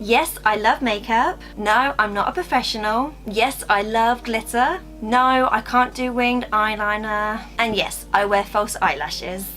Yes, I love makeup. No, I'm not a professional. Yes, I love glitter. No, I can't do winged eyeliner. And yes, I wear false eyelashes.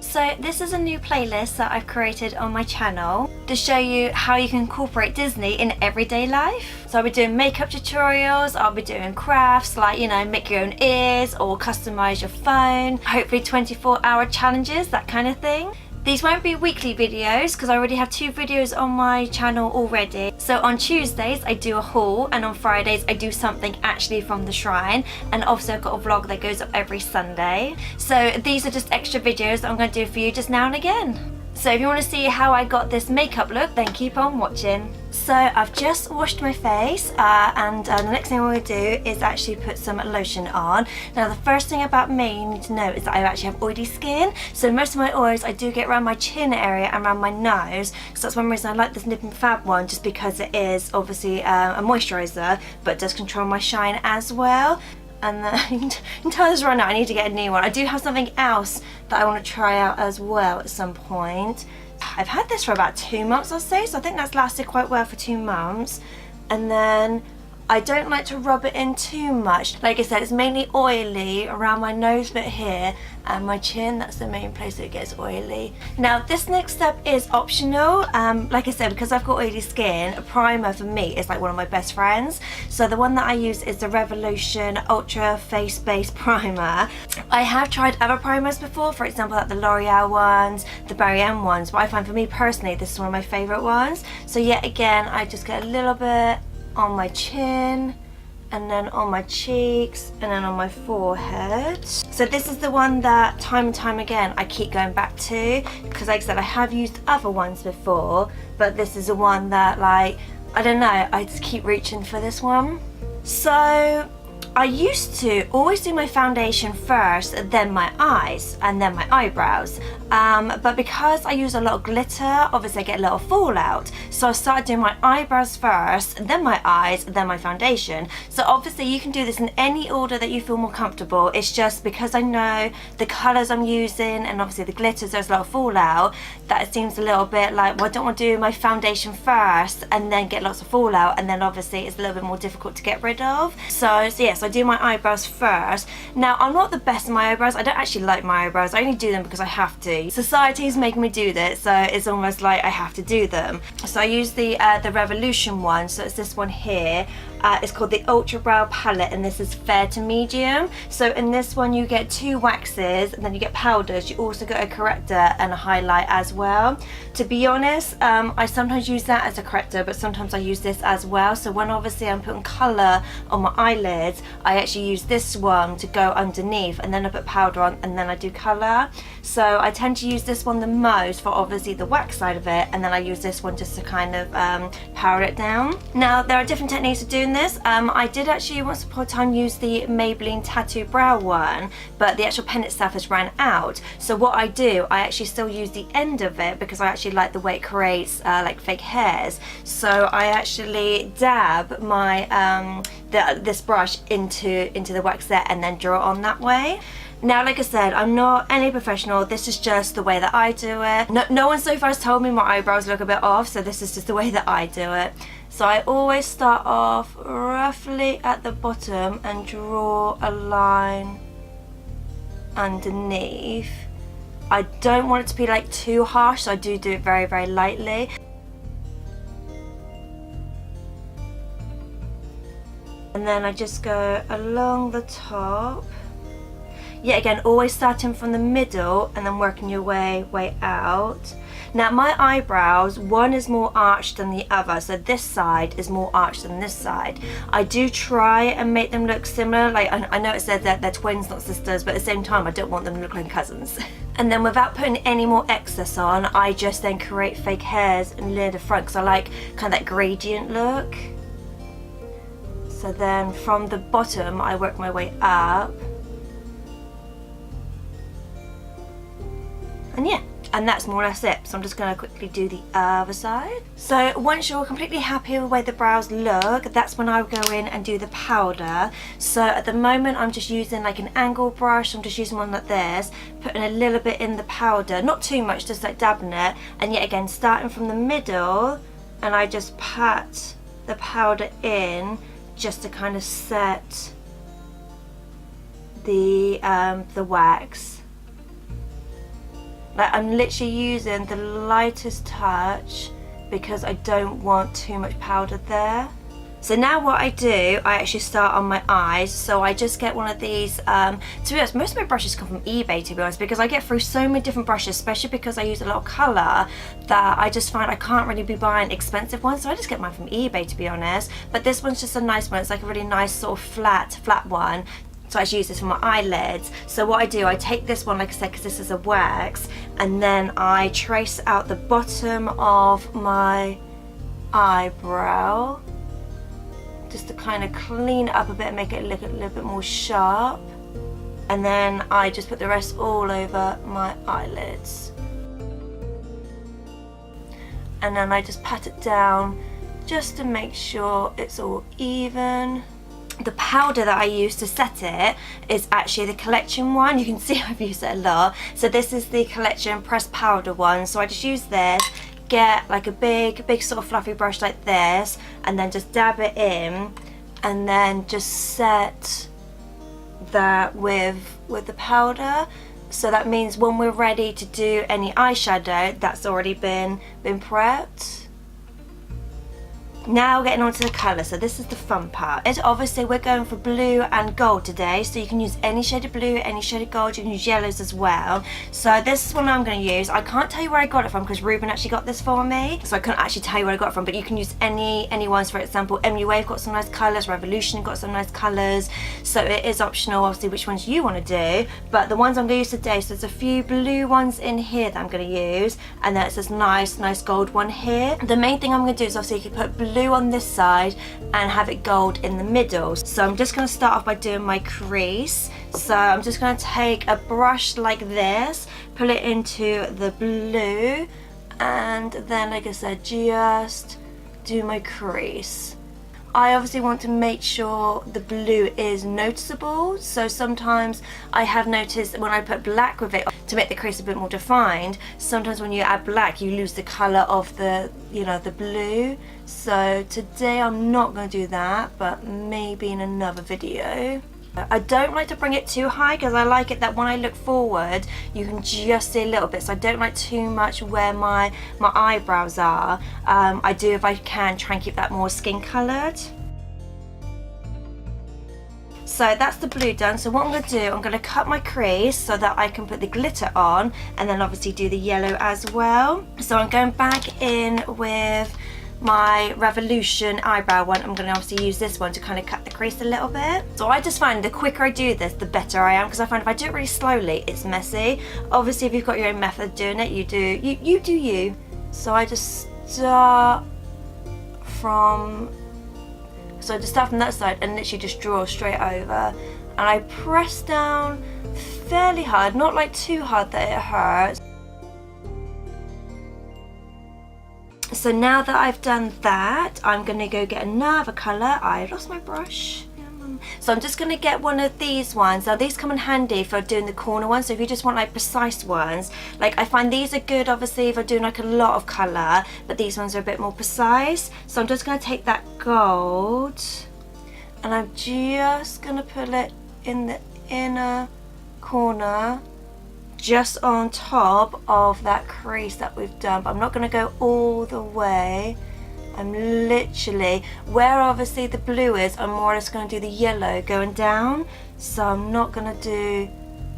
So this is a new playlist that I've created on my channel to show you how you can incorporate Disney in everyday life. So I'll be doing makeup tutorials, I'll be doing crafts like, you know, make your own ears or customize your phone, hopefully 24-hour challenges, that kind of thing. These won't be weekly videos because I already have 2 videos on my channel already. So on Tuesdays I do a haul, and on Fridays I do something actually from the shrine, and also I've got a vlog that goes up every Sunday. So these are just extra videos that I'm going to do for you just now and again. So if you want to see how I got this makeup look, then keep on watching. So I've just washed my face and the next thing I'm going to do is actually put some lotion on. Now the first thing about me you need to know is that I actually have oily skin. So most of my oils I do get around my chin area and around my nose. So that's one reason I like this Nip and Fab one, just because it is obviously a moisturiser but does control my shine as well. And then you can tell this right now, I need to get a new one. I do have something else that I want to try out as well at some point. I've had this for about 2 months or so I think that's lasted quite well for 2 months. And then I don't like to rub it in too much. Like I said, it's mainly oily around my nose bit here and my chin. That's the main place that it gets oily. Now this next step is optional. Like I said, because I've got oily skin, a primer for me is like one of my best friends. So the one that I use is the Revolution Ultra Face Base Primer. I have tried other primers before, for example like the L'Oreal ones, the Barry M ones, but I find for me personally this is one of my favourite ones. So yet again I just get a little bit on my chin, and then on my cheeks, and then on my forehead. So this is the one that time and time again I keep going back to, because like I said I have used other ones before, but this is the one that, like, I don't know, I just keep reaching for this one. So I used to always do my foundation first, then my eyes, and then my eyebrows. But because I use a lot of glitter, obviously I get a lot of fallout. So I started doing my eyebrows first, then my eyes, then my foundation. So obviously you can do this in any order that you feel more comfortable. It's just because I know the colours I'm using and obviously the glitters, there's a lot of fallout, that it seems a little bit like, well, I don't want to do my foundation first and then get lots of fallout, and then obviously it's a little bit more difficult to get rid of. So yes, I do my eyebrows first. Now I'm not the best in my eyebrows. I don't actually like my eyebrows. I only do them because I have to. Society's making me do this, so it's almost like I have to do them. So I use the Revolution one. So it's this one here. It's called the Ultra Brow Palette, and this is fair to medium. So in this one you get 2 waxes, and then you get powders. You also get a corrector and a highlight as well. To be honest, I sometimes use that as a corrector, but sometimes I use this as well. So when obviously I'm putting colour on my eyelids, I actually use this one to go underneath, and then I put powder on, and then I do colour. So I tend to use this one the most for obviously the wax side of it, and then I use this one just to kind of powder it down. Now there are different techniques of doing this. I did actually once upon a time use the Maybelline Tattoo Brow one, but the actual pen itself has ran out. So what I do, I actually still use the end of it because I actually like the way it creates like fake hairs. So I actually dab my this brush into the wax there and then draw it on that way. Now, like I said, I'm not any professional. This is just the way that I do it. No one so far has told me my eyebrows look a bit off, so this is just the way that I do it. So I always start off roughly at the bottom and draw a line underneath. I don't want it to be like too harsh, so I do it very, very lightly. And then I just go along the top. Yet again, always starting from the middle and then working your way out. Now my eyebrows, one is more arched than the other, so this side is more arched than this side. I do try and make them look similar. Like I know it says that they're twins, not sisters, but at the same time I don't want them to look like cousins. And then without putting any more excess on, I just then create fake hairs near the front because I like kind of that gradient look. So So then from the bottom I work my way up. And yeah, and that's more or less it. So I'm just going to quickly do the other side. So once you're completely happy with the way the brows look, that's when I'll go in and do the powder. So at the moment I'm just using like an angle brush. I'm just using one like this, putting a little bit in the powder, not too much, just like dabbing it. And yet again, starting from the middle, and I just pat the powder in just to kind of set the wax. Like, I'm literally using the lightest touch because I don't want too much powder there. So now what I do, I actually start on my eyes. So I just get one of these, to be honest, most of my brushes come from eBay, to be honest, because I get through so many different brushes, especially because I use a lot of colour, that I just find I can't really be buying expensive ones. So I just get mine from eBay, to be honest. But this one's just a nice one. It's like a really nice sort of flat one. So I just use this for my eyelids. So what I do, I take this one, like I said, because this is a wax, and then I trace out the bottom of my eyebrow, just to kind of clean it up a bit and make it look a little bit more sharp. And then I just put the rest all over my eyelids. And then I just pat it down just to make sure it's all even. The powder that I use to set it is actually the collection one. You can see I've used it a lot. So this is the collection pressed powder one. So I just use this, get like a big sort of fluffy brush like this, and then just dab it in, and then just set that with the powder. So that means when we're ready to do any eyeshadow, that's already been prepped. Now getting on to the colour, so this is the fun part. Obviously we're going for blue and gold today, so you can use any shade of blue, any shade of gold, you can use yellows as well. So this is one I'm going to use. I can't tell you where I got it from because Reuben actually got this for me, so I couldn't actually tell you where I got it from, but you can use any ones. For example, MUA got some nice colours, Revolution got some nice colours, so it is optional obviously which ones you want to do, but the ones I'm going to use today, so there's a few blue ones in here that I'm going to use, and then it's this nice gold one here. The main thing I'm going to do is obviously you can put blue on this side and have it gold in the middle. So I'm just going to start off by doing my crease. So I'm just going to take a brush like this, pull it into the blue, and then like I said, just do my crease. I obviously want to make sure the blue is noticeable, so sometimes I have noticed when I put black with it to make the crease a bit more defined, sometimes when you add black you lose the colour of the, the blue. So today I'm not going to do that, but maybe in another video. I don't like to bring it too high because I like it that when I look forward you can just see a little bit, so I don't like too much where my eyebrows are. I do, if I can, try and keep that more skin coloured. So that's the blue done. So what I'm going to do, I'm going to cut my crease so that I can put the glitter on, and then obviously do the yellow as well. So I'm going back in with my Revolution eyebrow one. I'm going to obviously use this one to kind of cut the crease a little bit. So I just find the quicker I do this, the better I am, because I find if I do it really slowly, it's messy. Obviously, if you've got your own method of doing it, you do you. So I just start from, that side and literally just draw straight over, and I press down fairly hard, not like too hard that it hurts. So now that I've done that, I'm going to go get another colour. I lost my brush. So I'm just going to get one of these ones. Now these come in handy for doing the corner ones, so if you just want like precise ones, like I find these are good obviously if I'm doing like a lot of colour, but these ones are a bit more precise. So I'm just going to take that gold and I'm just going to put it in the inner corner, just on top of that crease that we've done, but I'm not going to go all the way. I'm literally, where obviously the blue is, I'm more or less going to do the yellow going down, so I'm not going to do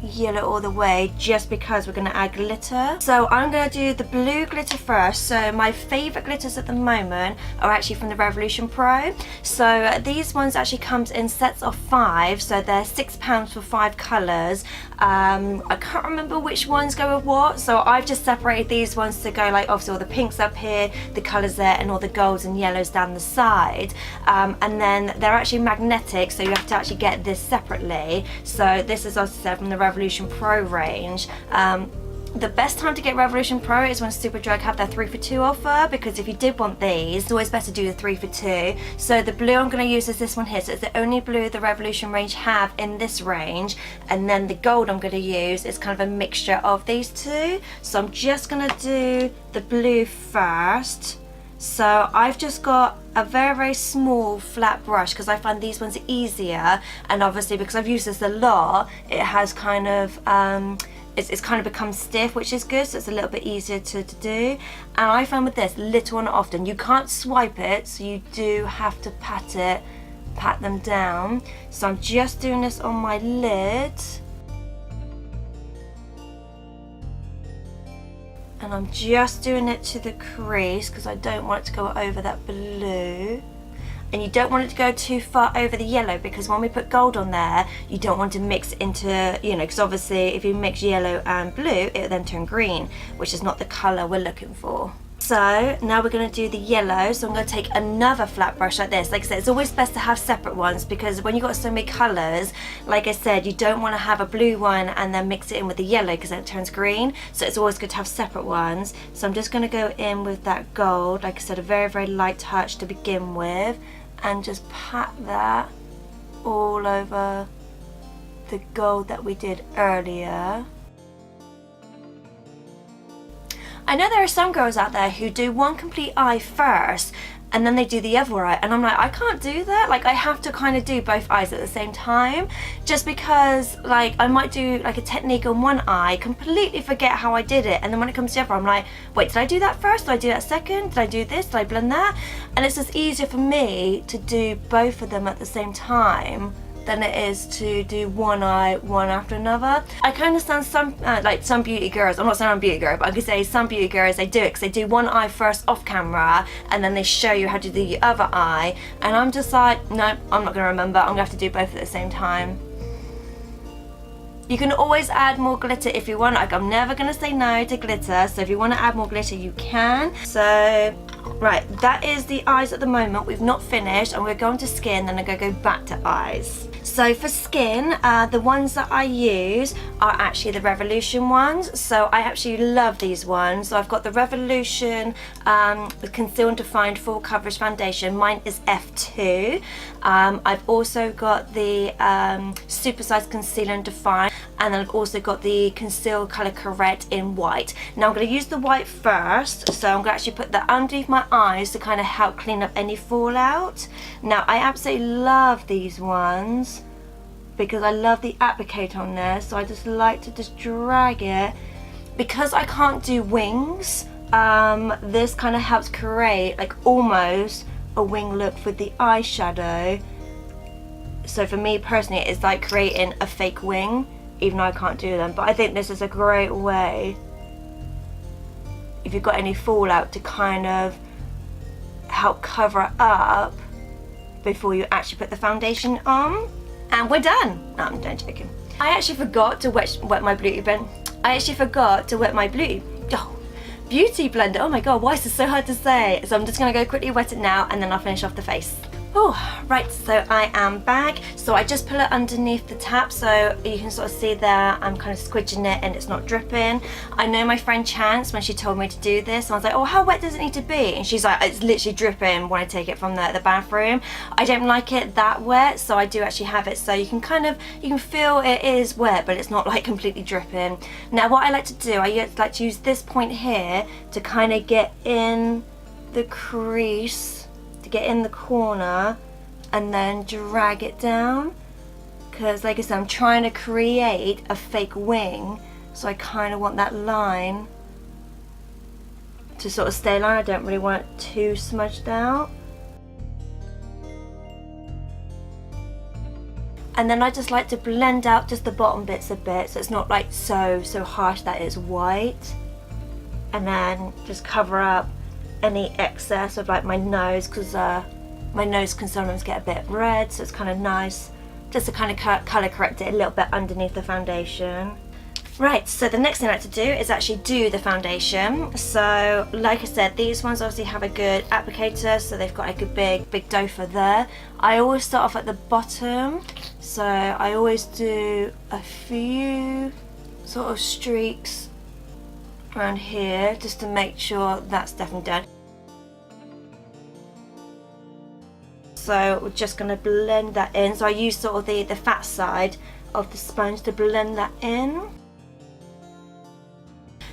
yellow all the way just because we're going to add glitter. So I'm going to do the blue glitter first. So my favourite glitters at the moment are actually from the Revolution Pro. So these ones actually comes in sets of 5, so they're £6 for 5 colours. I can't remember which ones go with what, so I've just separated these ones to go like obviously all the pinks up here, the colours there, and all the golds and yellows down the side. And then they're actually magnetic, so you have to actually get this separately. So this is also said from the Revolution Pro range. The best time to get Revolution Pro is when Superdrug have their 3 for 2 offer, because if you did want these, it's always better to do the 3 for 2. So the blue I'm going to use is this one here, so it's the only blue the Revolution range have in this range, and then the gold I'm going to use is kind of a mixture of these two. So I'm just going to do the blue first. So I've just got a very, very small flat brush because I find these ones easier, and obviously because I've used this a lot, it has kind of it's kind of become stiff, which is good, so it's a little bit easier to do. And I find with this, little and often, you can't swipe it, so you do have to pat them down. So I'm just doing this on my lid. And I'm just doing it to the crease because I don't want it to go over that blue. And you don't want it to go too far over the yellow, because when we put gold on there, you don't want to mix into, you know, because obviously if you mix yellow and blue, it will then turn green, which is not the colour we're looking for. So now we're going to do the yellow. So I'm going to take another flat brush like this. Like I said, it's always best to have separate ones, because when you've got so many colours, like I said, you don't want to have a blue one and then mix it in with the yellow because then it turns green. So it's always good to have separate ones. So I'm just going to go in with that gold, like I said, a very, very light touch to begin with, and just pat that all over the gold that we did earlier. I know there are some girls out there who do one complete eye first and then they do the other eye, and I'm like, I can't do that. Like, I have to kind of do both eyes at the same time, just because like I might do like a technique on one eye, completely forget how I did it, and then when it comes to the other, I'm like, wait, did I do that first? Did I do that second? Did I do this? Did I blend that? And it's just easier for me to do both of them at the same time than it is to do one eye one after another. I can understand some like some beauty girls, I'm not saying I'm a beauty girl, but I could say some beauty girls, they do it because they do one eye first off camera and then they show you how to do the other eye, and I'm just like, no, I'm not going to remember. I'm going to have to do both at the same time. You can always add more glitter if you want. Like, I'm never going to say no to glitter, so if you want to add more glitter you can. So right, that is the eyes at the moment. We've not finished, and we're going to skin, then I'm going to go back to eyes. So for skin, the ones that I use are actually the Revolution ones. So I actually love these ones. So I've got the Revolution the Conceal and Define Full Coverage Foundation. Mine is F2. I've also got the Supersize Conceal and Define, and then I've also got the Conceal Colour Correct in white. Now I'm going to use the white first, so I'm going to actually put that underneath my eyes to kind of help clean up any fallout. Now I absolutely love these ones because I love the applicator on there, so I just like to just drag it. Because I can't do wings, this kind of helps create like almost a wing look with the eyeshadow. So for me personally, it's like creating a fake wing, even though I can't do them. But I think this is a great way, if you've got any fallout, to kind of help cover it up before you actually put the foundation on. And we're done. No, I'm joking. I actually forgot to wet my beauty blender. Beauty blender. Oh my god, why is this so hard to say? So I'm just gonna go quickly wet it now, and then I'll finish off the face. Oh, right, so I am back. So I just put it underneath the tap, so you can sort of see there I'm kind of squidging it and it's not dripping. I know my friend Chance, when she told me to do this, I was like, oh, how wet does it need to be? And she's like, it's literally dripping when I take it from the bathroom. I don't like it that wet, so I do actually have it so you can feel it is wet, but it's not like completely dripping. Now what I like to do, I like to use this point here to kind of get in the crease, get in the corner, and then drag it down, because like I said, I'm trying to create a fake wing, so I kind of want that line to sort of stay line. I don't really want it too smudged out. And then I just like to blend out just the bottom bits a bit, so it's not like so harsh that it's white. And then just cover up any excess of like my nose, because my nose can sometimes get a bit red, so it's kind of nice just to kind of colour correct it a little bit underneath the foundation. Right, so the next thing I like to do is actually do the foundation. So like I said, these ones obviously have a good applicator, so they've got like a big doe for there. I always start off at the bottom, so I always do a few sort of streaks around here just to make sure that's definitely done. So we're just going to blend that in. So I use sort of the fat side of the sponge to blend that in.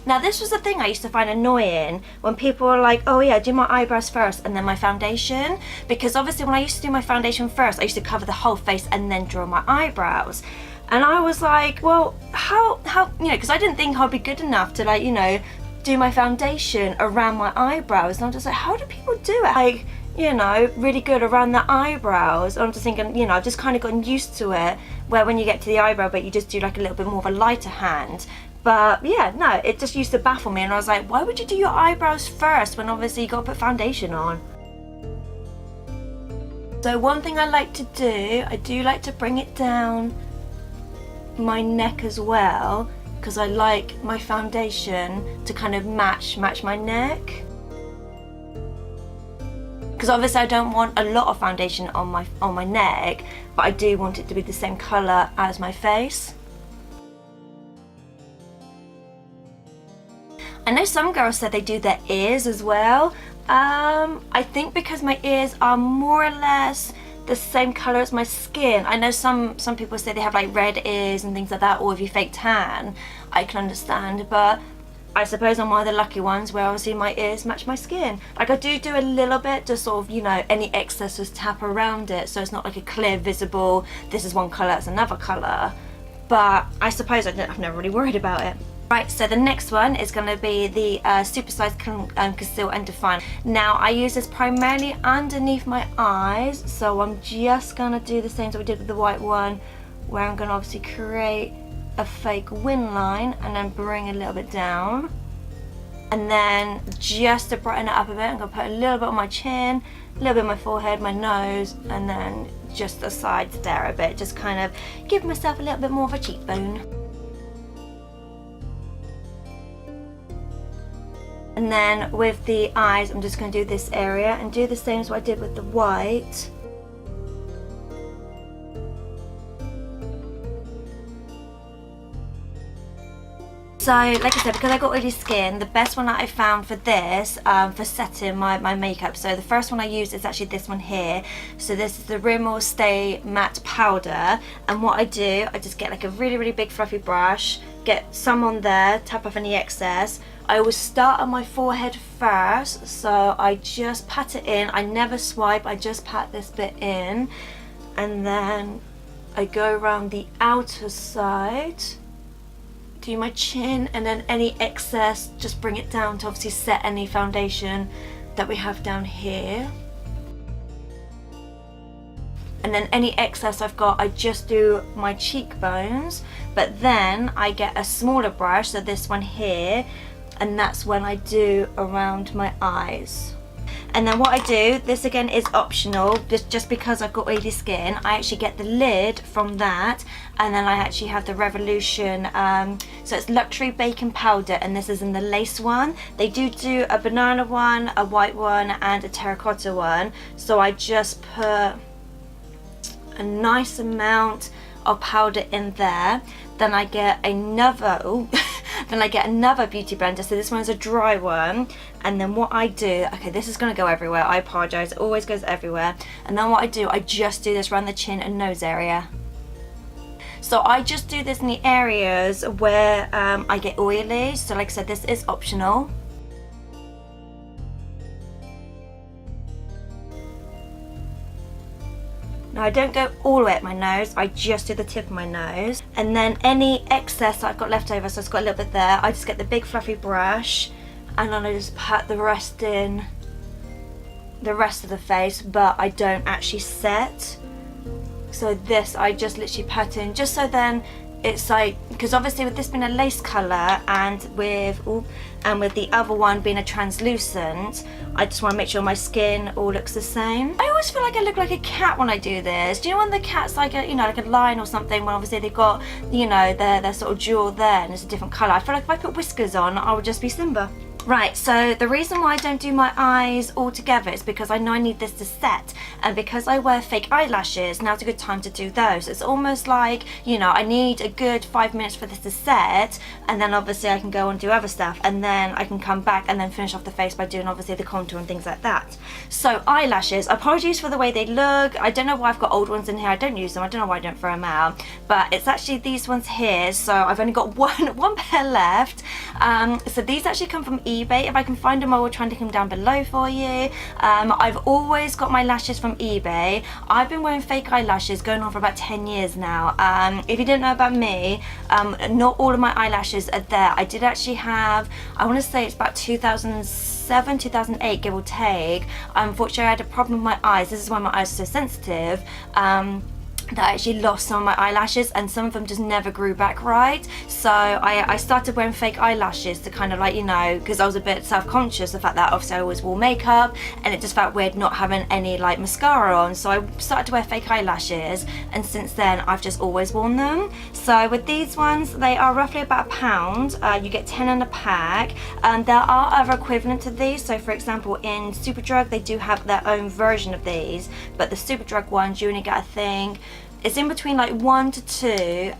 Now this was the thing I used to find annoying, when people were like, oh yeah, do my eyebrows first and then my foundation, because obviously when I used to do my foundation first, I used to cover the whole face and then draw my eyebrows. And I was like, well, how you know, because I didn't think I'd be good enough to, like, you know, do my foundation around my eyebrows. And I'm just like, how do people do it? Like, you know, really good around the eyebrows. I'm just thinking, you know, I've just kind of gotten used to it, where when you get to the eyebrow bit, you just do like a little bit more of a lighter hand. But yeah, no, it just used to baffle me, and I was like, why would you do your eyebrows first when obviously you got to put foundation on? So one thing I like to do, I do like to bring it down my neck as well, because I like my foundation to kind of match my neck. Because obviously I don't want a lot of foundation on my neck, but I do want it to be the same colour as my face. I know some girls said they do their ears as well. I think because my ears are more or less the same colour as my skin. I know some people say they have like red ears and things like that, or if you fake tan, I can understand, but I suppose I'm one of the lucky ones where obviously my ears match my skin. Like I do a little bit, just sort of, you know, any excess just tap around it, so it's not like a clear visible, this is one colour, it's another colour. But I suppose I've never really worried about it. Right, so the next one is going to be the Supersize Conceal and Define. Now I use this primarily underneath my eyes, so I'm just going to do the same as we did with the white one, where I'm going to obviously create a fake wing line and then bring a little bit down. And then just to brighten it up a bit, I'm going to put a little bit on my chin, a little bit on my forehead, my nose, and then just the sides there a bit, just kind of give myself a little bit more of a cheekbone. And then with the eyes, I'm just going to do this area and do the same as what I did with the white. So, like I said, because I got oily skin, the best one that I found for this, for setting my makeup, so the first one I used is actually this one here. So this is the Rimmel Stay Matte Powder, and what I do, I just get like a really big fluffy brush, get some on there, tap off any excess. I always start on my forehead first, so I just pat it in. I never swipe, I just pat this bit in, and then I go around the outer side, do my chin, and then any excess, just bring it down to obviously set any foundation that we have down here. And then any excess I've got, I just do my cheekbones, but then I get a smaller brush, so this one here, and that's when I do around my eyes. And then what I do, this again is optional, just because I've got oily skin, I actually get the lid from that, and then I actually have the Revolution, so it's Luxury Baking Powder, and this is in the lace one. They do a banana one, a white one, and a terracotta one, so I just put a nice amount of powder in there. Then I get another, then I get another beauty blender, so this one's a dry one, and then what I do, okay, this is going to go everywhere, I apologise, it always goes everywhere, and then what I do, I just do this around the chin and nose area. So I just do this in the areas where I get oily, so like I said, this is optional. Now I don't go all the way up my nose, I just do the tip of my nose. And then any excess that I've got left over, so it's got a little bit there, I just get the big fluffy brush and then I just pat the rest in the rest of the face, but I don't actually set. So this I just literally pat in, just so then it's like, because obviously with this being a lace colour and with the other one being a translucent, I just want to make sure my skin all looks the same. I always feel like I look like a cat when I do this. Do you know when the cat's like a, you know, like a lion or something, when obviously they've got, you know, their sort of jewel there and it's a different colour? I feel like if I put whiskers on, I would just be Simba. Right, so the reason why I don't do my eyes all together is because I know I need this to set, and because I wear fake eyelashes, now's a good time to do those. It's almost like, you know, I need a good 5 minutes for this to set, and then obviously I can go and do other stuff, and then I can come back and then finish off the face by doing obviously the contour and things like that. So eyelashes, apologies for the way they look. I don't know why I've got old ones in here. I don't use them. I don't know why I don't throw them out, but it's actually these ones here. So I've only got one pair left. So these actually come from eBay. If I can find them, I will try and link them down below for you. I've always got my lashes from eBay. I've been wearing fake eyelashes going on for about 10 years now. If you didn't know about me, not all of my eyelashes are there. I did actually have, I want to say it's about 2007, 2008, give or take. Unfortunately, I had a problem with my eyes. This is why my eyes are so sensitive. That I actually lost some of my eyelashes, and some of them just never grew back right. So I started wearing fake eyelashes to kind of like, you know, because I was a bit self-conscious the fact that obviously I always wore makeup and it just felt weird not having any like mascara on. So I started to wear fake eyelashes, and since then I've just always worn them. So with these ones, they are roughly about £1. You get 10 in a pack. There are other equivalent to these. So for example, in Superdrug they do have their own version of these, but the Superdrug ones you only get, I think, it's in between like 1 to 2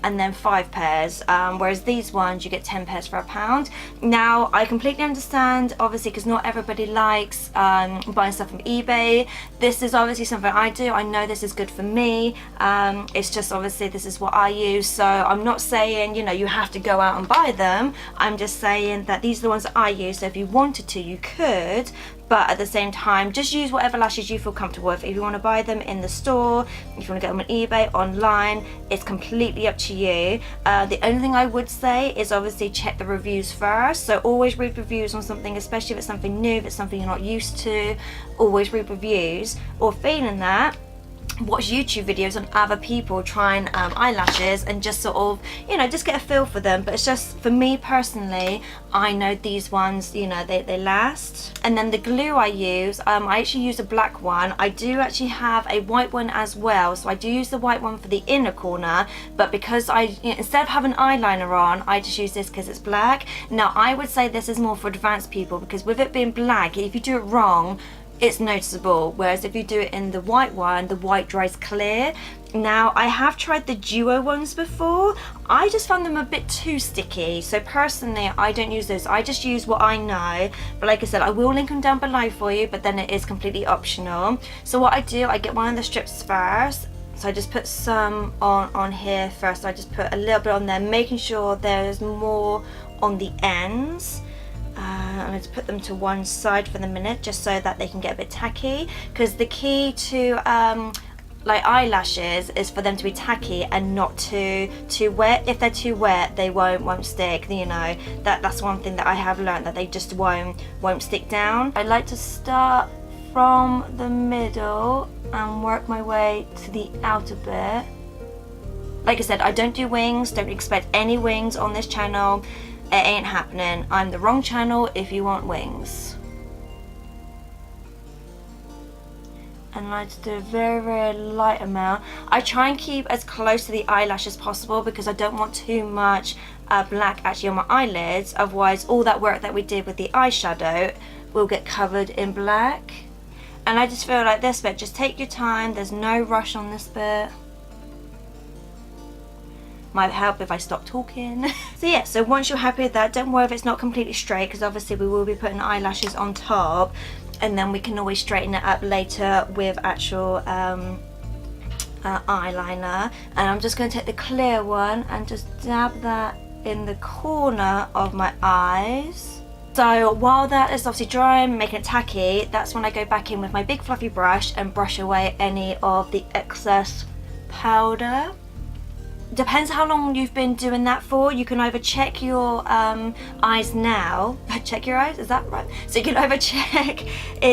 and then 5 pairs, whereas these ones you get 10 pairs for £1. Now I completely understand, obviously, because not everybody likes buying stuff from eBay. This is obviously something I do. I know this is good for me. It's just obviously this is what I use, so I'm not saying, you know, you have to go out and buy them. I'm just saying that these are the ones that I use, so if you wanted to you could, but at the same time just use whatever lashes you feel comfortable with. If you want to buy them in the store, if you want to get them on eBay, online, it's completely up to you. The only thing I would say is obviously check the reviews first. So always read reviews on something, especially if it's something new, if it's something you're not used to. Always read reviews, or failing that, watch YouTube videos on other people trying eyelashes and just sort of, you know, just get a feel for them. But it's just, for me personally, I know these ones, you know, they last. And then the glue I use, I actually use a black one. I do actually have a white one as well, so I do use the white one for the inner corner, but because instead of having eyeliner on, I just use this because it's black. Now I would say this is more for advanced people, because with it being black, if you do it wrong, it's noticeable, whereas if you do it in the white one, the white dries clear. Now I have tried the duo ones before. I just found them a bit too sticky, so personally I don't use those. I just use what I know, but like I said, I will link them down below for you, but then it is completely optional. So what I do, I get one of the strips first. So I just put some on here first. I just put a little bit on there, making sure there's more on the ends. I'm going to put them to one side for the minute, just so that they can get a bit tacky, because the key to like eyelashes is for them to be tacky and not too wet. If they're too wet, they won't stick, you know. That's one thing that I have learned, that they just won't stick down. I like to start from the middle and work my way to the outer bit. Like I said, I don't do wings. Don't expect any wings on this channel. It ain't happening. I'm the wrong channel if you want wings. And I just do a very, very light amount. I try and keep as close to the eyelash as possible, because I don't want too much black actually on my eyelids. Otherwise, all that work that we did with the eyeshadow will get covered in black. And I just feel like this bit, just take your time. There's no rush on this bit. Might help if I stop talking. So yeah, so once you're happy with that, don't worry if it's not completely straight, because obviously we will be putting eyelashes on top, and then we can always straighten it up later with actual eyeliner. And I'm just going to take the clear one and just dab that in the corner of my eyes. So while that is obviously drying, making it tacky, that's when I go back in with my big fluffy brush and brush away any of the excess powder. Depends how long you've been doing that for. You can either check your eyes now. Check your eyes, is that right? So you can either check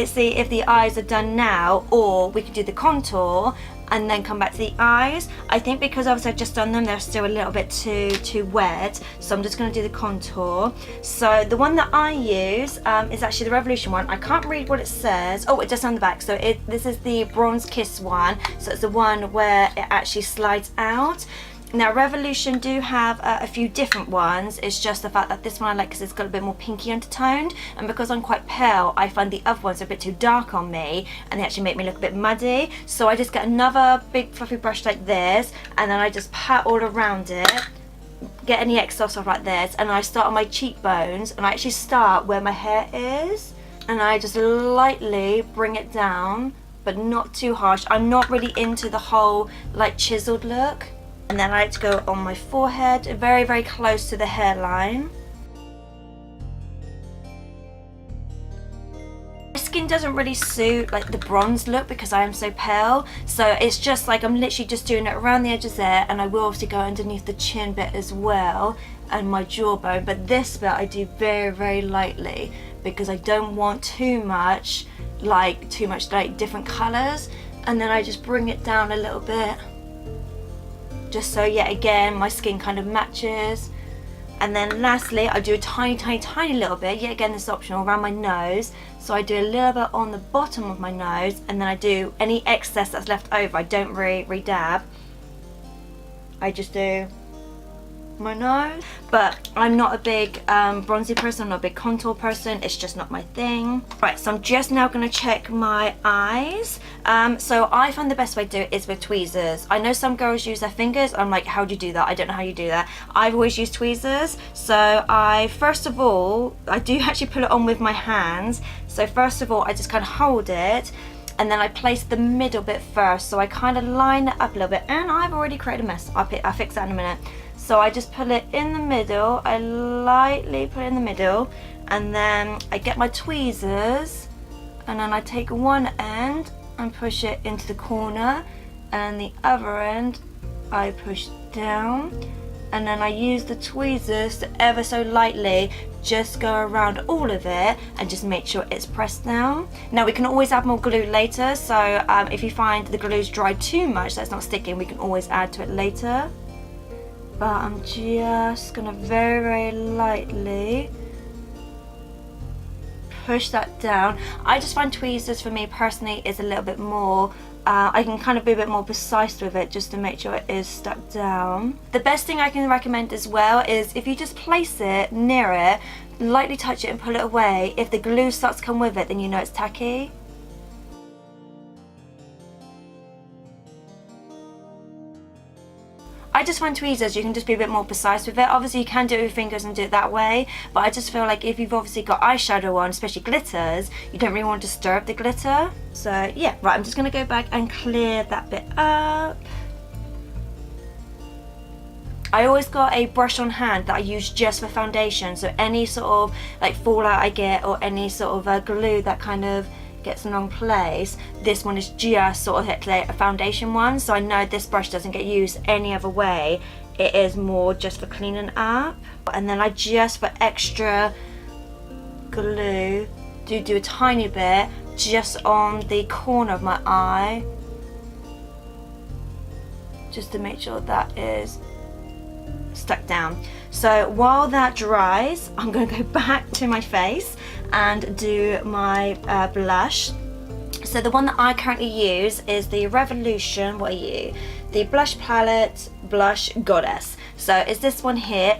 see if the eyes are done now, or we can do the contour and then come back to the eyes. I think because obviously I've just done them, they're still a little bit too wet, so I'm just going to do the contour. So the one that I use is actually the Revolution one. I can't read what it says. Oh, it does on the back. So this is the Bronze Kiss one, so it's the one where it actually slides out. Now Revolution do have a few different ones. It's just the fact that this one I like because it's got a bit more pinky undertoned, and because I'm quite pale, I find the other ones are a bit too dark on me and they actually make me look a bit muddy. So I just get another big fluffy brush like this, and then I just pat all around it, get any excess off like this, and I start on my cheekbones, and I actually start where my hair is, and I just lightly bring it down, but not too harsh. I'm not really into the whole like chiseled look. And then I like to go on my forehead, very, very close to the hairline. My skin doesn't really suit like the bronze look because I am so pale. So it's just like I'm literally just doing it around the edges there, and I will obviously go underneath the chin bit as well and my jawbone. But this bit I do very, very lightly because I don't want too much like different colours. And then I just bring it down a little bit, just so yet again my skin kind of matches. And then lastly I do a tiny little bit, yet again this is optional, around my nose. So I do a little bit on the bottom of my nose, and then I do any excess that's left over. I don't really dab, I just do my nose. But I'm not a big bronzy person, I'm not a big contour person, it's just not my thing. Right, so I'm just now going to check my eyes. So I find the best way to do it is with tweezers. I know some girls use their fingers. I'm like, how do you do that? I don't know how you do that. I've always used tweezers. So first of all, I do actually put it on with my hands. So first of all, I just kind of hold it, and then I place the middle bit first. So I kind of line it up a little bit, and I've already created a mess. I'll fix that in a minute. So I just put it in the middle, I lightly put it in the middle, and then I get my tweezers, and then I take one end and push it into the corner, and the other end I push down, and then I use the tweezers to ever so lightly just go around all of it and just make sure it's pressed down. Now we can always add more glue later, so if you find the glue's dry too much, that's not sticking, we can always add to it later. But I'm just gonna very, very lightly push that down. I just find tweezers for me personally is a little bit more, I can kind of be a bit more precise with it just to make sure it is stuck down. The best thing I can recommend as well is if you just place it near it, lightly touch it and pull it away. If the glue starts to come with it, then you know it's tacky. I just find tweezers, you can just be a bit more precise with it. Obviously you can do it with your fingers and do it that way, but I just feel like if you've obviously got eyeshadow on, especially glitters, you don't really want to disturb the glitter. So yeah, right, I'm just going to go back and clear that bit up. I always got a brush on hand that I use just for foundation, so any sort of like fallout I get or any sort of glue that kind of gets in the wrong place, this one is just sort of like a foundation one, so I know this brush doesn't get used any other way. It is more just for cleaning up. And then I just, for extra glue, do a tiny bit just on the corner of my eye, just to make sure that is stuck down. So while that dries, I'm going to go back to my face and do my blush. So the one that I currently use is the Revolution, what are you? The Blush Palette Blush Goddess. So it's this one here.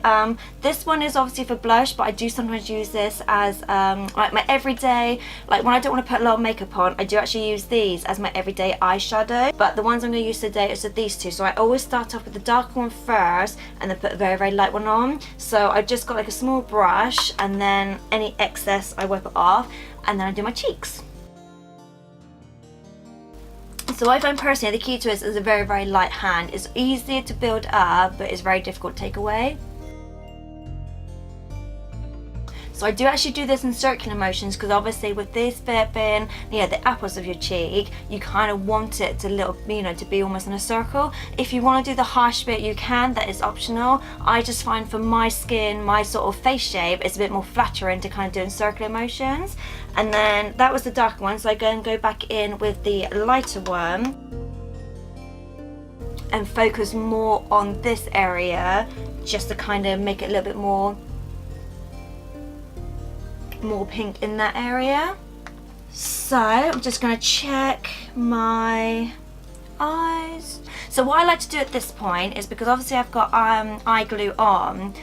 This one is obviously for blush, but I do sometimes use this as like my everyday, like when I don't want to put a lot of makeup on, I do actually use these as my everyday eyeshadow. But the ones I'm going to use today is these two. So I always start off with the darker one first and then put a very, very light one on. So I've just got like a small brush, and then any excess I wipe it off, and then I do my cheeks. So I find personally the key to this is a very, very light hand. It's easier to build up, but it's very difficult to take away. So I do actually do this in circular motions, because obviously with this bit being, you know, the apples of your cheek, you kind of want it to little, you know, to be almost in a circle. If you want to do the harsh bit, you can, that is optional. I just find for my skin, my sort of face shape, it's a bit more flattering to kind of do in circular motions. And then that was the darker one, so I go back in with the lighter one. and focus more on this area just to kind of make it a little bit more pink in that area. So I'm just going to check my eyes. So what I like to do at this point is, because obviously I've got eye glue on,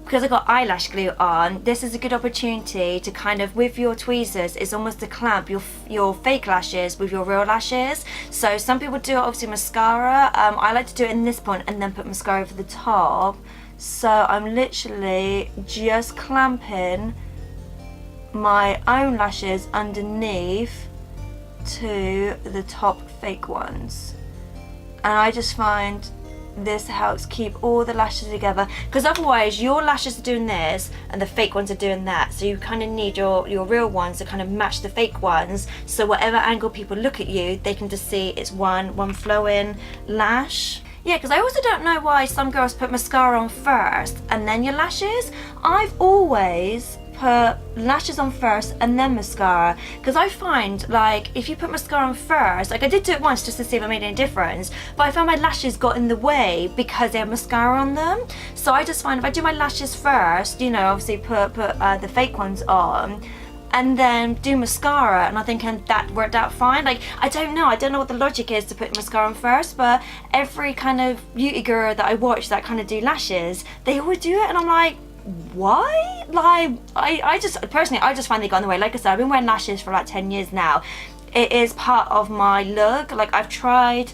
because I've got eyelash glue on, this is a good opportunity to kind of, with your tweezers, it's almost to clamp your fake lashes with your real lashes. So some people do it obviously mascara. I like to do it in this point and then put mascara over the top. So I'm literally just clamping my own lashes underneath to the top fake ones, and I just find this helps keep all the lashes together, because otherwise your lashes are doing this and the fake ones are doing that, so you kind of need your real ones to kind of match the fake ones, so whatever angle people look at you, they can just see it's one flowing lash. Yeah, because I also don't know why some girls put mascara on first and then your lashes. I've always put lashes on first and then mascara, because I find like if you put mascara on first, like I did do it once just to see if it made any difference, but I found my lashes got in the way because they have mascara on them. So I just find if I do my lashes first, you know, obviously put the fake ones on and then do mascara, and I think that worked out fine. Like I don't know what the logic is to put mascara on first, but every kind of beauty girl that I watch that kind of do lashes, they always do it, and I'm like, why? Like I just personally, I just find they got in the way. Like I said, I've been wearing lashes for like 10 years now. It is part of my look. Like I've tried,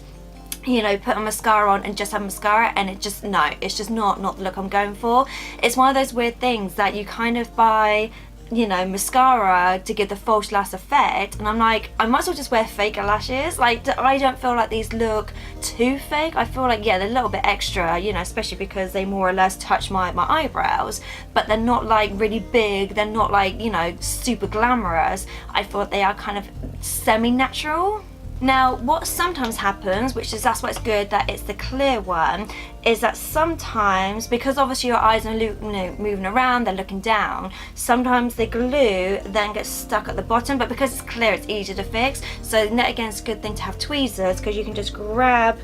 you know, put a mascara on and just have mascara, and it's just not the look I'm going for. It's one of those weird things that you kind of buy, you know, mascara to give the false lash effect, and I'm like, I might as well just wear fake lashes. Like I don't feel like these look too fake. I feel like, yeah, they're a little bit extra, you know, especially because they more or less touch my eyebrows, but they're not like really big, they're not like, you know, super glamorous. I feel like they are kind of semi-natural. Now what sometimes happens, which is that's why it's good that it's the clear one, is that sometimes, because obviously your eyes are moving around, they're looking down, sometimes the glue then gets stuck at the bottom, but because it's clear it's easier to fix. So then again, it's a good thing to have tweezers, because you can just grab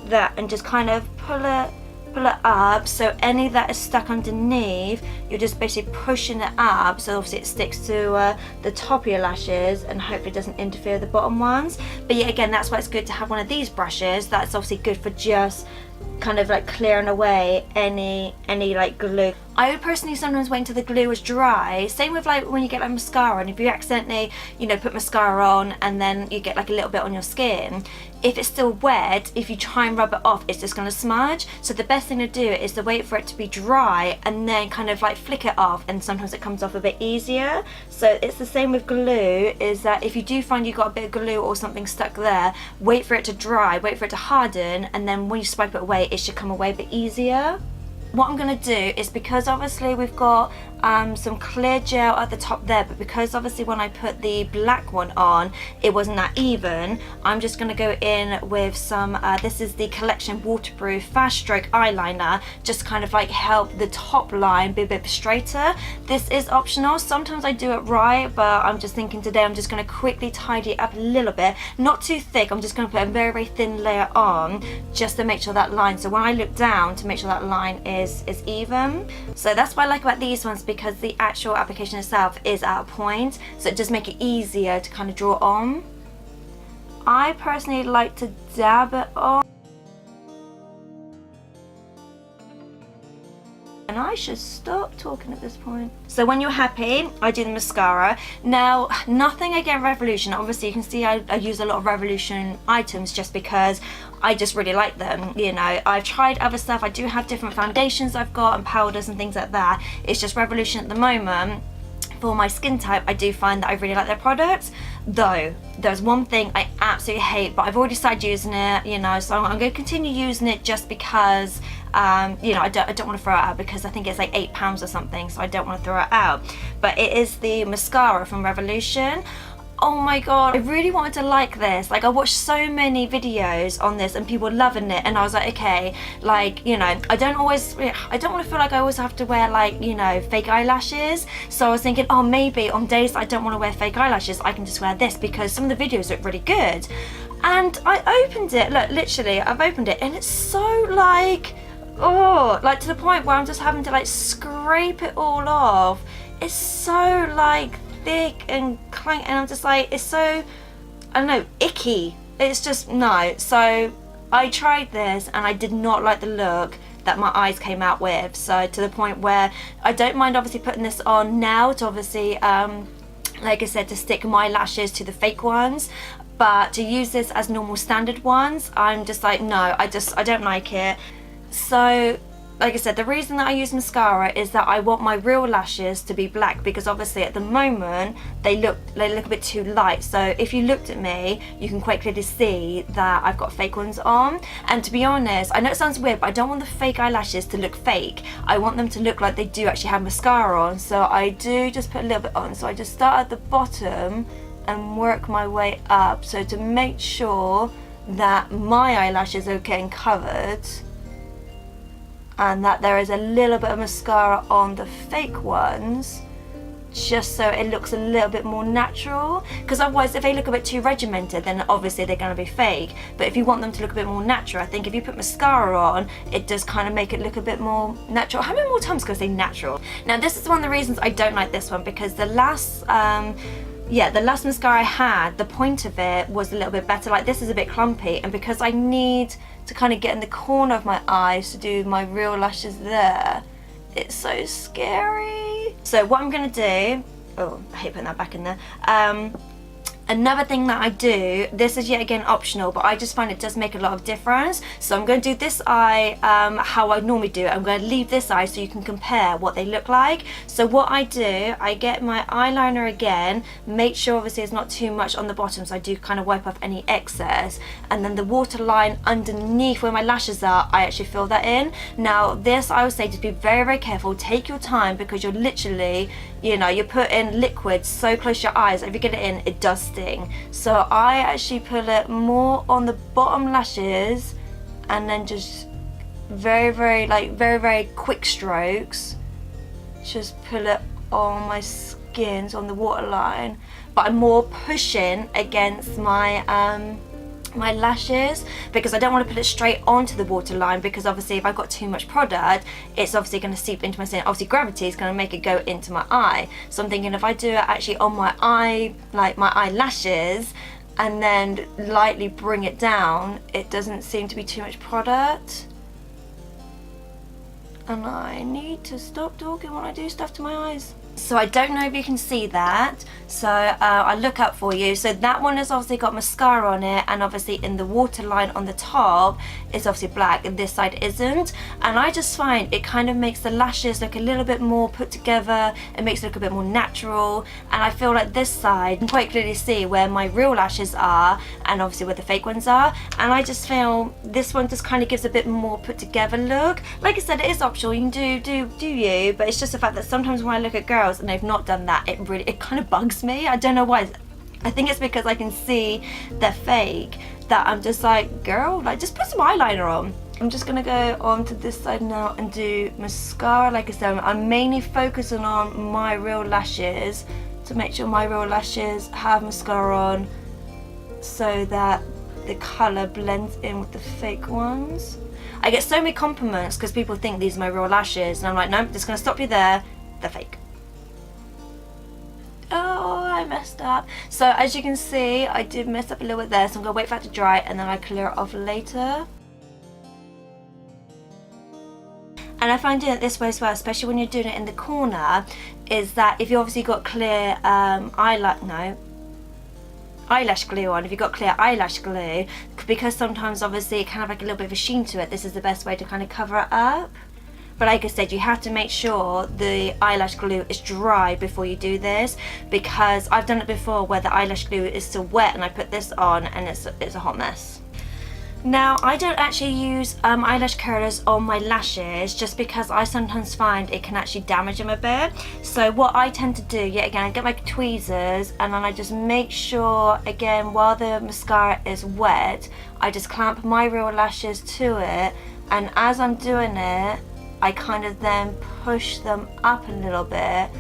that and just kind of pull it up, so any that is stuck underneath, you're just basically pushing it up, so obviously it sticks to the top of your lashes and hopefully doesn't interfere with the bottom ones. But yeah, again, that's why it's good to have one of these brushes. That's obviously good for just kind of like clearing away any like glue. I would personally sometimes wait until the glue was dry. Same with like when you get like mascara, and if you accidentally, you know, put mascara on and then you get like a little bit on your skin, if it's still wet, if you try and rub it off, it's just gonna smudge. So the best thing to do is to wait for it to be dry and then kind of like flick it off, and sometimes it comes off a bit easier. So it's the same with glue, is that if you do find you got a bit of glue or something stuck there, wait for it to dry, wait for it to harden, and then when you swipe it away, it should come away a bit easier. What I'm going to do is, because obviously we've got some clear gel at the top there, but because obviously when I put the black one on it wasn't that even, I'm just going to go in with some this is the Collection Waterproof Fast Stroke Eyeliner, just kind of like help the top line be a bit straighter. This is optional, sometimes I do it right, but I'm just thinking today I'm just going to quickly tidy it up a little bit, not too thick. I'm just going to put a very thin layer on just to make sure that line, so when I look down, to make sure that line is even. So that's what I like about these ones, because the actual application itself is at a point, so it just makes it easier to kind of draw on. I personally like to dab it on, and I should stop talking at this point. So when you're happy, I do the mascara. Now, nothing against Revolution. Obviously, you can see I use a lot of Revolution items just because I just really like them. You know, I've tried other stuff. I do have different foundations I've got and powders and things like that. It's just Revolution at the moment. For my skin type, I do find that I really like their products. Though, there's one thing I absolutely hate, but I've already started using it, you know, so I'm going to continue using it just because, you know, I don't want to throw it out, because I think it's like £8 or something, so I don't want to throw it out. But it is the mascara from Revolution. Oh my god, I really wanted to like this. Like, I watched so many videos on this and people loving it, and I was like, okay, like, you know, I don't want to feel like I always have to wear, like, you know, fake eyelashes. So I was thinking, oh, maybe on days I don't want to wear fake eyelashes, I can just wear this, because some of the videos look really good. And I opened it, look, literally, I've opened it, and it's so like, oh, like to the point where I'm just having to like scrape it all off. It's so like thick and clank, and I'm just like, it's so, I don't know, icky. It's just, no. So I tried this and I did not like the look that my eyes came out with. So to the point where I don't mind obviously putting this on now to obviously, like I said, to stick my lashes to the fake ones. But to use this as normal standard ones, I'm just like, no, I don't like it. So like I said, the reason that I use mascara is that I want my real lashes to be black, because obviously at the moment they look a bit too light. So if you looked at me, you can quite clearly see that I've got fake ones on. And to be honest, I know it sounds weird, but I don't want the fake eyelashes to look fake. I want them to look like they do actually have mascara on. So I do just put a little bit on. So I just start at the bottom and work my way up, so to make sure that my eyelashes are getting covered and that there is a little bit of mascara on the fake ones, just so it looks a little bit more natural. Because otherwise, if they look a bit too regimented, then obviously they're going to be fake. But if you want them to look a bit more natural, I think if you put mascara on, it does kind of make it look a bit more natural. How many more times can I say natural? Now this is one of the reasons I don't like this one, because the last the last mascara I had, the point of it was a little bit better. Like, this is a bit clumpy, and because I need to kind of get in the corner of my eyes to do my real lashes there, it's so scary. So what I'm gonna do, oh, I hate putting that back in there. Another thing that I do, this is yet again optional, but I just find it does make a lot of difference. So I'm going to do this eye how I normally do it. I'm going to leave this eye so you can compare what they look like. So what I do, I get my eyeliner again, make sure obviously it's not too much on the bottom, so I do kind of wipe off any excess. And then the waterline underneath where my lashes are, I actually fill that in. Now this, I would say, just be very, very careful. Take your time, because you're literally, you know, you're putting liquid so close to your eyes. If you get it in, it does sting. So I actually put it more on the bottom lashes, and then just very, very quick strokes. Just pull it on my skins, on the waterline. But I'm more pushing against my my lashes, because I don't want to put it straight onto the waterline, because obviously if I've got too much product, it's obviously going to seep into my skin. Obviously gravity is going to make it go into my eye. So I'm thinking if I do it actually on my eye, like my eyelashes, and then lightly bring it down, it doesn't seem to be too much product. And I need to stop talking when I do stuff to my eyes. So I don't know if you can see that, so I'll look up for you. So that one has obviously got mascara on it, and obviously in the waterline on the top is obviously black, and this side isn't. And I just find it kind of makes the lashes look a little bit more put together. It makes it look a bit more natural, and I feel like this side, you can quite clearly see where my real lashes are and obviously where the fake ones are. And I just feel this one just kind of gives a bit more put together look. Like I said, it is optional, you can do you, but it's just the fact that sometimes when I look at girls and they've not done that, it kind of bugs me. I don't know why. I think it's because I can see they're fake, that I'm just like, girl, like, just put some eyeliner on. I'm just gonna go on to this side now and do mascara. Like I said, I'm mainly focusing on my real lashes to make sure my real lashes have mascara on, so that the colour blends in with the fake ones. I get so many compliments because people think these are my real lashes, and I'm like, nope, just gonna stop you there, they're fake. Oh, I messed up. So as you can see, I did mess up a little bit there, so I'm gonna wait for that to dry and then I clear it off later. And I find doing it this way as well, especially when you're doing it in the corner, is that if you obviously got clear eyelash glue on, if you've got clear eyelash glue, because sometimes obviously it can have like a little bit of a sheen to it, this is the best way to kind of cover it up. But like I said, you have to make sure the eyelash glue is dry before you do this, because I've done it before where the eyelash glue is still wet and I put this on and it's a hot mess. Now, I don't actually use eyelash curlers on my lashes, just because I sometimes find it can actually damage them a bit. So what I tend to do, yet again, I get my tweezers and then I just make sure, again, while the mascara is wet, I just clamp my real lashes to it, and as I'm doing it, I kind of then push them up a little bit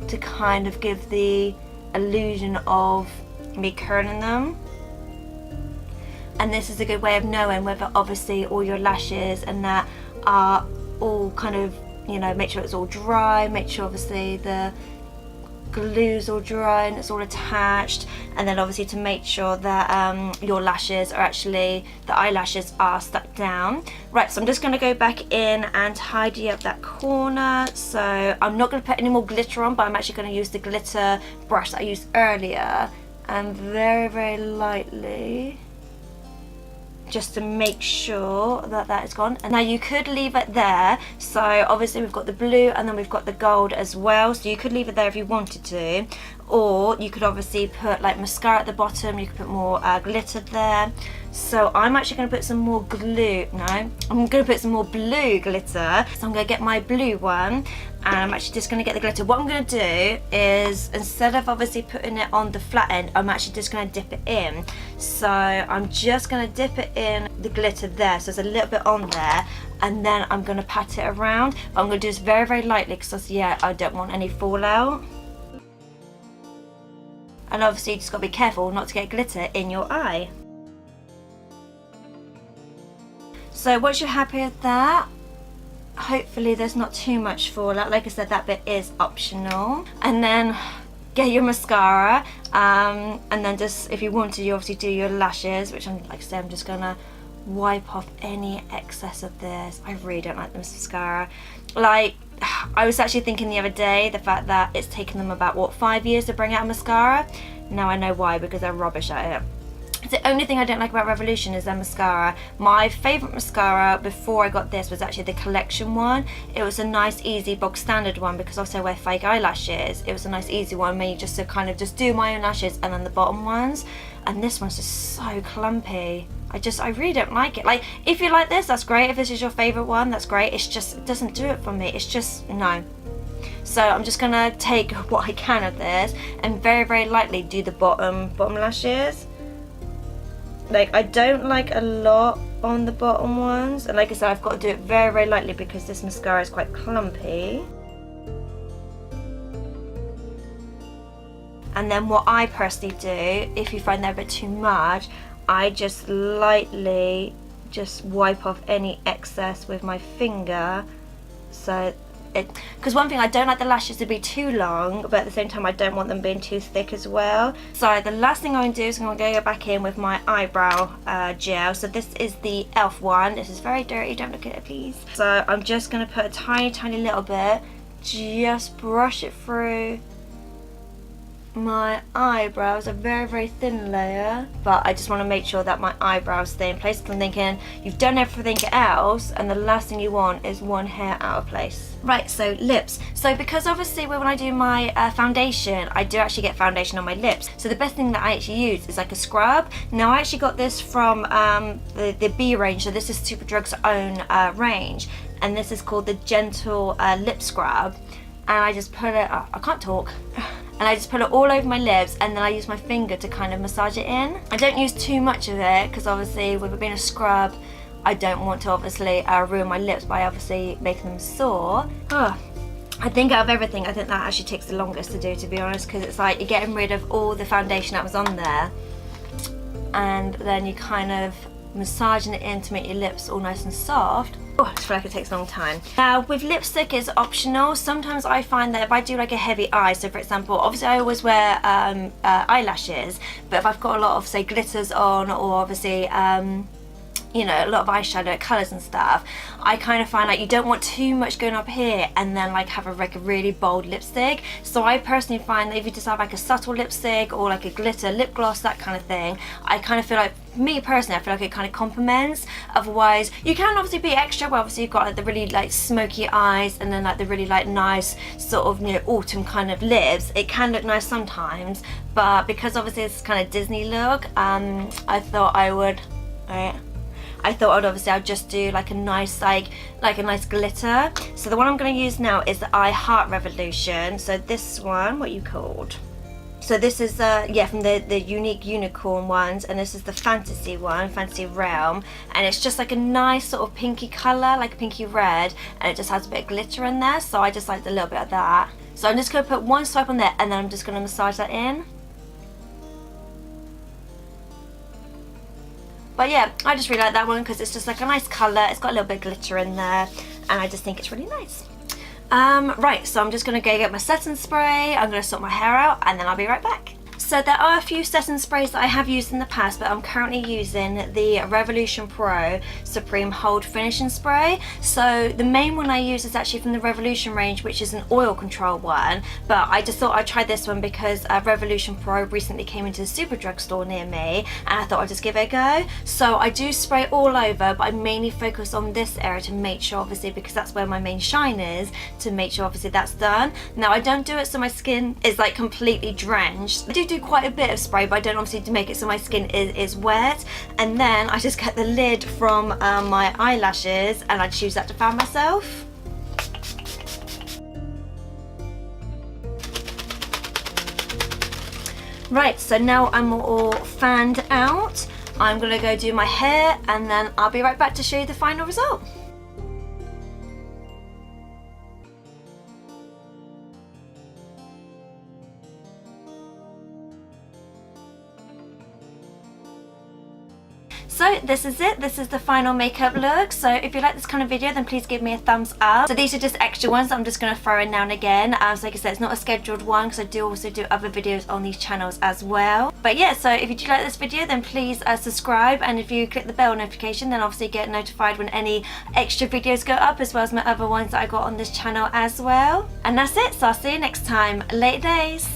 to kind of give the illusion of me curling them. and this is a good way of knowing whether obviously all your lashes and that are all kind of, you know, make sure it's all dry, make sure obviously the glue's all dry and it's all attached, and then obviously to make sure that your lashes are actually, the eyelashes are stuck down. Right, so I'm just going to go back in and tidy up that corner. So I'm not going to put any more glitter on, but I'm actually going to use the glitter brush that I used earlier, and very, very lightly, just to make sure that that is gone. And now you could leave it there, so obviously we've got the blue and then we've got the gold as well, so you could leave it there if you wanted to, or you could obviously put like mascara at the bottom, you could put more glitter there. So I'm actually going to put some more glue, no, I'm going to put some more blue glitter, so I'm going to get my blue one, and I'm actually just going to get the glitter. What I'm going to do is, instead of obviously putting it on the flat end, I'm actually just going to dip it in. So I'm just going to dip it in the glitter there, so there's a little bit on there, and then I'm going to pat it around. But I'm going to do this very, very lightly because, yeah, I don't want any fallout. And obviously you just got to be careful not to get glitter in your eye. So once you're happy with that, hopefully there's not too much fallout. Like I said, that bit is optional. And then get your mascara, and then just, if you want to, you obviously do your lashes, which I'm, like I said, I'm just gonna wipe off any excess of this. I really don't like this mascara. Like, I was actually thinking the other day, the fact that it's taken them about, what, 5 years to bring out a mascara? Now I know why, because they're rubbish at it. The only thing I don't like about Revolution is their mascara. My favourite mascara before I got this was actually the collection one. It was a nice, easy, bog standard one, because also I wear fake eyelashes. It was a nice, easy one, made just to kind of just do my own lashes and then the bottom ones. And this one's just so clumpy. I really don't like it. Like, if you like this, that's great. If this is your favourite one, that's great. It's just, it doesn't do it for me. It's just, no. So I'm just gonna take what I can of this and very, very lightly do the bottom lashes. Like, I don't like a lot on the bottom ones, and like I said, I've got to do it very, very lightly because this mascara is quite clumpy. And then what I personally do, if you find that a bit too much, I just lightly just wipe off any excess with my finger. So because one thing, I don't like the lashes to be too long, but at the same time I don't want them being too thick as well. So the last thing I'm going to do is I'm going to go back in with my eyebrow gel. So this is the e.l.f. one. This is very dirty, don't look at it please. So I'm just going to put a tiny, tiny little bit, just brush it through my eyebrows, a very, very thin layer, but I just want to make sure that my eyebrows stay in place, because I'm thinking you've done everything else and the last thing you want is one hair out of place. Right, so lips. So because obviously when I do my foundation, I do actually get foundation on my lips, so the best thing that I actually use is like a scrub. Now I actually got this from the B range, so this is Superdrug's own range, and this is called the Gentle Lip Scrub, and I just put it, I can't talk, and I just put it all over my lips, and then I use my finger to kind of massage it in. I don't use too much of it because obviously with it being a scrub, I don't want to obviously ruin my lips by obviously making them sore. I think out of everything, I think that actually takes the longest to do, to be honest, because it's like you're getting rid of all the foundation that was on there, and then you kind of massaging it in to make your lips all nice and soft. Oh, I just feel like it takes a long time. Now with lipstick, it's optional. Sometimes I find that if I do like a heavy eye, so for example, obviously I always wear eyelashes, but if I've got a lot of say glitters on, or obviously you know, a lot of eyeshadow colours and stuff, I kind of find like you don't want too much going up here and then like have a really bold lipstick. So I personally find that if you just have like a subtle lipstick or like a glitter lip gloss, that kind of thing, I kind of feel like, me personally, I feel like it kind of complements. Otherwise, you can obviously be extra, but obviously you've got like the really like smoky eyes and then like the really like nice sort of, you know, autumn kind of lips. It can look nice sometimes, but because obviously it's kind of Disney look, I thought I would, obviously I'll just do like a nice like a nice glitter. So the one I'm going to use now is the I Heart Revolution. So this one, what you called? So this is yeah, from the Unique Unicorn ones, and this is the Fantasy one, Fantasy Realm, and it's just like a nice sort of pinky colour, like a pinky red, and it just has a bit of glitter in there, so I just liked a little bit of that. So I'm just going to put one swipe on there, and then I'm just going to massage that in. But yeah, I just really like that one because it's just like a nice colour. It's got a little bit of glitter in there, and I just think it's really nice. Right, so I'm just going to go get my setting spray. I'm going to sort my hair out, and then I'll be right back. So there are a few setting sprays that I have used in the past, but I'm currently using the Revolution Pro Supreme Hold Finishing Spray. So the main one I use is actually from the Revolution range, which is an oil control one, but I just thought I'd try this one because Revolution Pro recently came into the Superdrug store near me, and I thought I'd just give it a go. So I do spray all over, but I mainly focus on this area to make sure, obviously, because that's where my main shine is, to make sure obviously that's done. Now I don't do it so my skin is like completely drenched. I do quite a bit of spray, but I don't obviously make it so my skin is wet, and then I just get the lid from my eyelashes and I just use that to fan myself. Right, so now I'm all fanned out, I'm gonna go do my hair, and then I'll be right back to show you the final result. So this is it, this is the final makeup look. So if you like this kind of video, then please give me a thumbs up. So these are just extra ones that I'm just going to throw in now and again. So like I said, it's not a scheduled one because I do also do other videos on these channels as well. But yeah, so if you do like this video, then please subscribe, and if you click the bell notification, then obviously get notified when any extra videos go up, as well as my other ones that I got on this channel as well. And that's it, so I'll see you next time. Later days.